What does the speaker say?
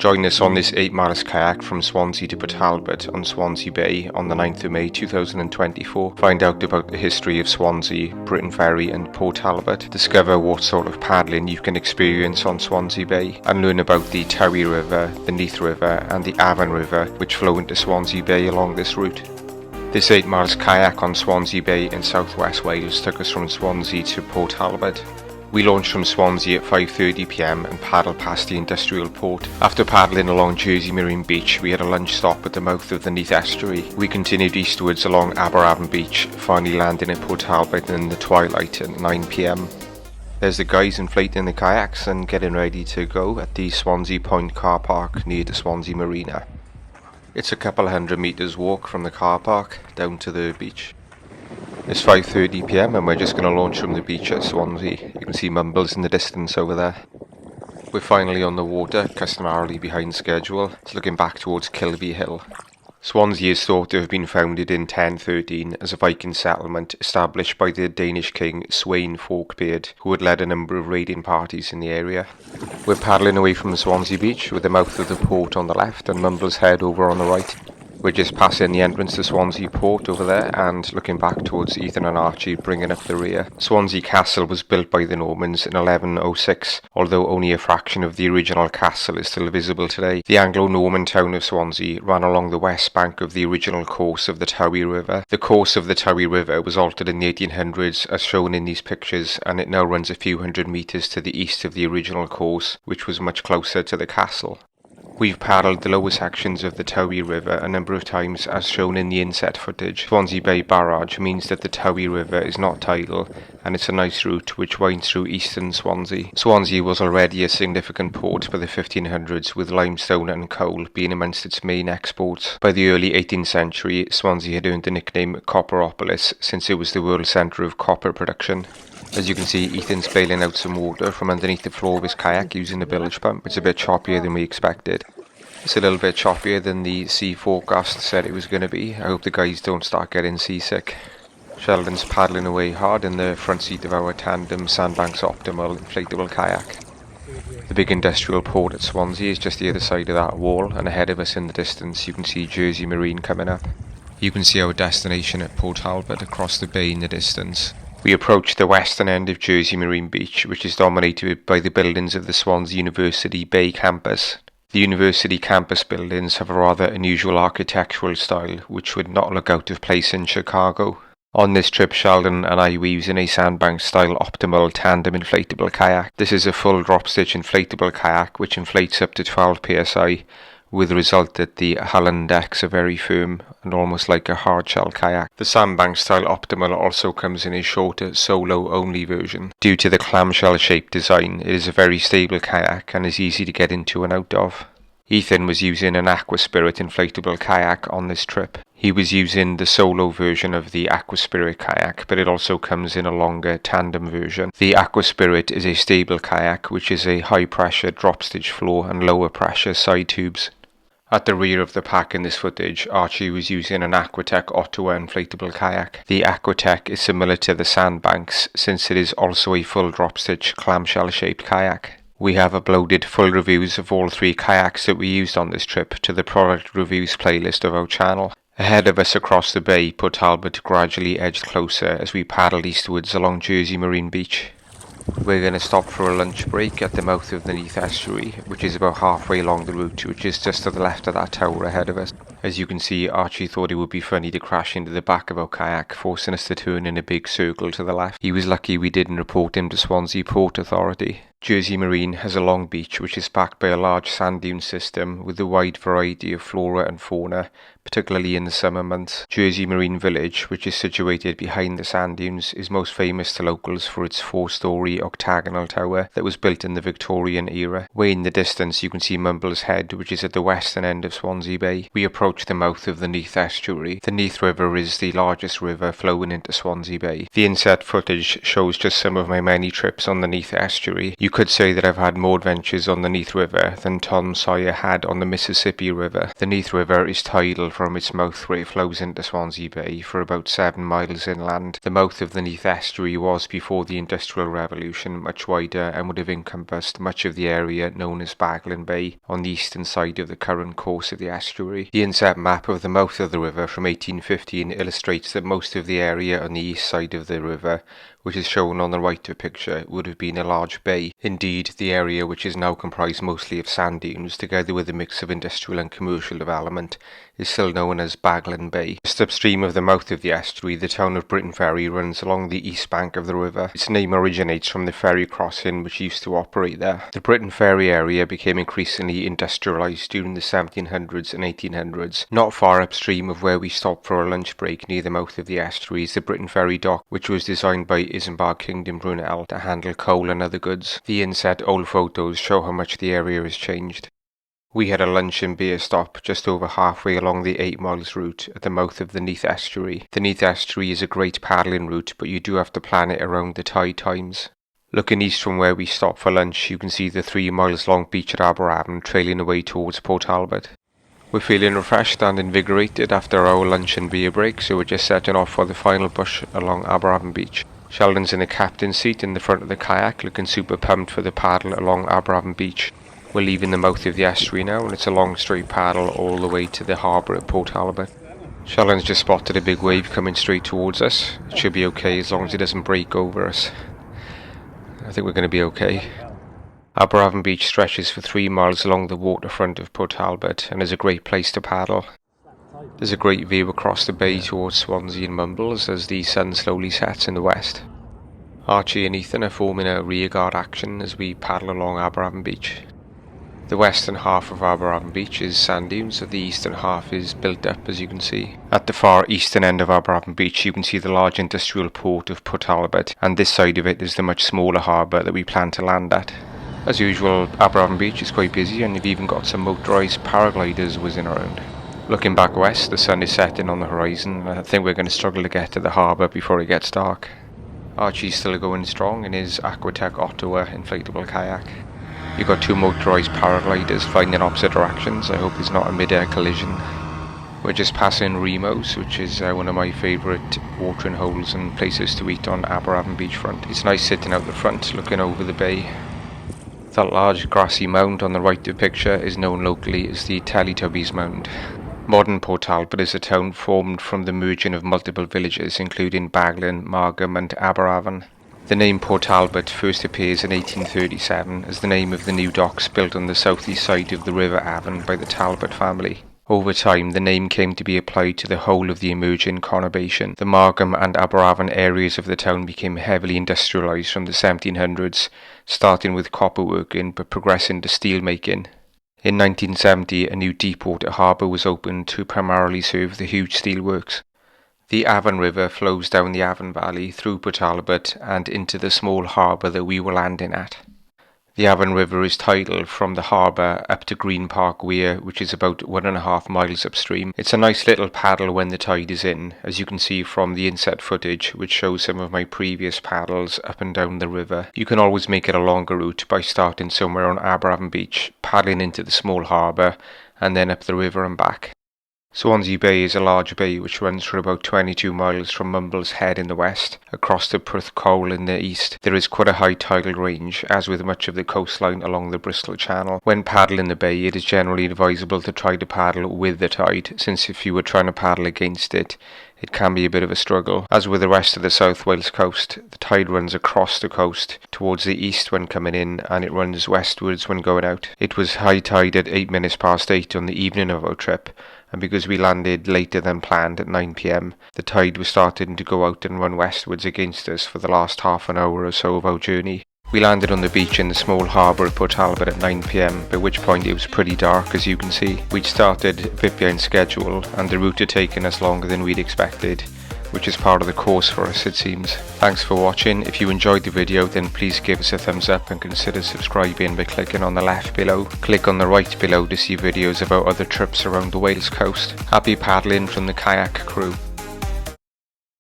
Join us on this 8-mile kayak from Swansea to Port Talbot on Swansea Bay on the 9th of May 2024. Find out about the history of Swansea, Briton Ferry and Port Talbot. Discover what sort of paddling you can experience on Swansea Bay and learn about the Tawe River, the Neath River and the Afan River which flow into Swansea Bay along this route. This 8 miles kayak on Swansea Bay in southwest Wales took us from Swansea to Port Talbot. We launched from Swansea at 5:30 PM and paddled past the industrial port. After paddling along Jersey Marine Beach, we had a lunch stop at the mouth of the Neath Estuary. We continued eastwards along Aberavon Beach, finally landing at Port Talbot in the twilight at 9 PM. There's the guys inflating the kayaks and getting ready to go at the Swansea Point car park near the Swansea Marina. It's a couple hundred metres walk from the car park down to the beach. It's 5:30 PM and we're just going to launch from the beach at Swansea. You can see Mumbles in the distance over there. We're finally on the water, customarily behind schedule. It's looking back towards Kilby Hill. Swansea is thought to have been founded in 1013 as a Viking settlement established by the Danish king Sweyn Forkbeard, who had led a number of raiding parties in the area. We're paddling away from the Swansea beach with the mouth of the port on the left and Mumbles Head over on the right. We're just passing the entrance to Swansea Port over there and looking back towards Ethan and Archie bringing up the rear. Swansea Castle was built by the Normans in 1106, although only a fraction of the original castle is still visible today. The Anglo-Norman town of Swansea ran along the west bank of the original course of the Tawe River. The course of the Tawe River was altered in the 1800s as shown in these pictures, and it now runs a few hundred metres to the east of the original course, which was much closer to the castle. We've paddled the lower sections of the Tawe River a number of times as shown in the inset footage. Swansea Bay Barrage means that the Tawe River is not tidal and it's a nice route which winds through eastern Swansea. Swansea was already a significant port by the 1500s with limestone and coal being amongst its main exports. By the early 18th century, Swansea had earned the nickname Copperopolis since it was the world centre of copper production. As you can see, Ethan's bailing out some water from underneath the floor of his kayak using the bilge pump. It's a bit choppier than we expected. It's a little bit choppier than the sea forecast said it was going to be. I hope the guys don't start getting seasick. Sheldon's paddling away hard in the front seat of our tandem Sandbanks Optimal inflatable kayak. The big industrial port at Swansea is just the other side of that wall, and ahead of us in the distance you can see Jersey Marine coming up. You can see our destination at Port Talbot across the bay in the distance. We approach the western end of Jersey Marine Beach, which is dominated by the buildings of the Swansea University Bay campus. The university campus buildings have a rather unusual architectural style, which would not look out of place in Chicago. On this trip, Sheldon and I were using a Sandbanks Style Optimal tandem inflatable kayak. This is a full drop stitch inflatable kayak which inflates up to 12 psi, with the result that the hull and decks are very firm and almost like a hard shell kayak. The Sandbanks Style Optimal also comes in a shorter solo only version. Due to the clamshell shaped design, it is a very stable kayak and is easy to get into and out of. Ethan was using an Aqua Spirit inflatable kayak on this trip. He was using the solo version of the Aqua Spirit kayak, but it also comes in a longer tandem version. The Aqua Spirit is a stable kayak which is a high pressure drop stitch floor and lower pressure side tubes. At the rear of the pack in this footage, Archie was using an Aquatec Ottawa inflatable kayak. The Aquatec is similar to the Sandbanks since it is also a full drop stitch clamshell shaped kayak. We have uploaded full reviews of all 3 kayaks that we used on this trip to the product reviews playlist of our channel. Ahead of us across the bay, Port Talbot gradually edged closer as we paddled eastwards along Jersey Marine Beach. We're going to stop for a lunch break at the mouth of the Neath Estuary, which is about halfway along the route, which is just to the left of that tower ahead of us. As you can see, Archie thought it would be funny to crash into the back of our kayak, forcing us to turn in a big circle to the left. He was lucky we didn't report him to Swansea Port Authority. Jersey Marine has a long beach which is backed by a large sand dune system with a wide variety of flora and fauna, particularly in the summer months. Jersey Marine Village, which is situated behind the sand dunes, is most famous to locals for its 4-storey octagonal tower that was built in the Victorian era. Way in the distance you can see Mumbles Head, which is at the western end of Swansea Bay. We approach the mouth of the Neath Estuary. The Neath River is the largest river flowing into Swansea Bay. The inset footage shows just some of my many trips on the Neath Estuary. You You could say that I've had more adventures on the Neath River than Tom Sawyer had on the Mississippi River. The Neath River is tidal from its mouth where it flows into Swansea Bay for about 7 miles inland. The mouth of the Neath Estuary was, before the Industrial Revolution, much wider and would have encompassed much of the area known as Baglan Bay on the eastern side of the current course of the estuary. The inset map of the mouth of the river from 1815 illustrates that most of the area on the east side of the river, which is shown on the right of the picture, would have been a large bay. Indeed, the area, which is now comprised mostly of sand dunes, together with a mix of industrial and commercial development, is still known as Baglan Bay. Just upstream of the mouth of the estuary, the town of Briton Ferry runs along the east bank of the river. Its name originates from the ferry crossing which used to operate there. The Briton Ferry area became increasingly industrialised during the 1700s and 1800s. Not far upstream of where we stopped for a lunch break near the mouth of the estuary is the Briton Ferry dock, which was designed by Isambard Kingdom Brunel to handle coal and other goods. The inset old photos show how much the area has changed. We had a lunch and beer stop just over halfway along the 8 miles route at the mouth of the Neath Estuary. The Neath Estuary is a great paddling route, but you do have to plan it around the tide times. Looking east from where we stopped for lunch, you can see the 3 miles long beach at Aberavon trailing away towards Port Talbot. We're feeling refreshed and invigorated after our lunch and beer break, so we're just setting off for the final push along Aberavon Beach. Sheldon's in the captain's seat in the front of the kayak, looking super pumped for the paddle along Aberavon Beach. We're leaving the mouth of the estuary now, and it's a long straight paddle all the way to the harbour at Port Talbot. Sheldon's just spotted a big wave coming straight towards us. It should be okay as long as it doesn't break over us. I think we're going to be okay. Aberavon Beach stretches for 3 miles along the waterfront of Port Talbot and is a great place to paddle. There's a great view across the bay towards Swansea and Mumbles as the sun slowly sets in the west. Archie and Ethan are forming a rearguard action as we paddle along Aberavon Beach. The western half of Aberavon Beach is sand dunes, so the eastern half is built up, as you can see. At the far eastern end of Aberavon Beach you can see the large industrial port of Port Talbot, and this side of it is the much smaller harbour that we plan to land at. As usual, Aberavon Beach is quite busy, and you've even got some motorised paragliders whizzing around. Looking back west, the sun is setting on the horizon, and I think we're going to struggle to get to the harbour before it gets dark. Archie's still going strong in his Aquatec Ottawa inflatable kayak. You've got 2 motorised paragliders flying in opposite directions. I hope there's not a mid-air collision. We're just passing Remos, which is one of my favourite watering holes and places to eat on Aberavon beachfront. It's nice sitting out the front looking over the bay. That large grassy mound on the right of the picture is known locally as the Teletubbies Mound. Modern Port Talbot is a town formed from the merging of multiple villages including Baglan, Margam and Aberavon. The name Port Talbot first appears in 1837 as the name of the new docks built on the southeast side of the River Avon by the Talbot family. Over time, the name came to be applied to the whole of the emerging conurbation. The Margam and Aberavon areas of the town became heavily industrialised from the 1700s, starting with copper working but progressing to steel making. In 1970, a new deepwater harbour was opened to primarily serve the huge steelworks. The Afan River flows down the Avon Valley through Port Talbot and into the small harbour that we were landing at. The Afan River is tidal from the harbour up to Green Park Weir, which is about 1.5 miles upstream. It's a nice little paddle when the tide is in, as you can see from the inset footage, which shows some of my previous paddles up and down the river. You can always make it a longer route by starting somewhere on Aberavon Beach, paddling into the small harbour, and then up the river and back. Swansea Bay is a large bay which runs for about 22 miles from Mumbles Head in the west, across to Porthcawl in the east. There is quite a high tidal range, as with much of the coastline along the Bristol Channel. When paddling the bay, it is generally advisable to try to paddle with the tide, since if you were trying to paddle against it, it can be a bit of a struggle. As with the rest of the South Wales coast, the tide runs across the coast towards the east when coming in, and it runs westwards when going out. It was high tide at 8 minutes past 8 on the evening of our trip, and because we landed later than planned at 9 p.m, the tide was starting to go out and run westwards against us for the last half an hour or so of our journey. We landed on the beach in the small harbour at Port Talbot at 9 p.m, by which point it was pretty dark, as you can see. We'd started a bit behind schedule, and the route had taken us longer than we'd expected, which is part of the course for us, it seems. Thanks for watching. If you enjoyed the video, then please give us a thumbs up and consider subscribing by clicking on the left below. Click on the right below to see videos about other trips around the Wales coast. Happy paddling from the kayak crew.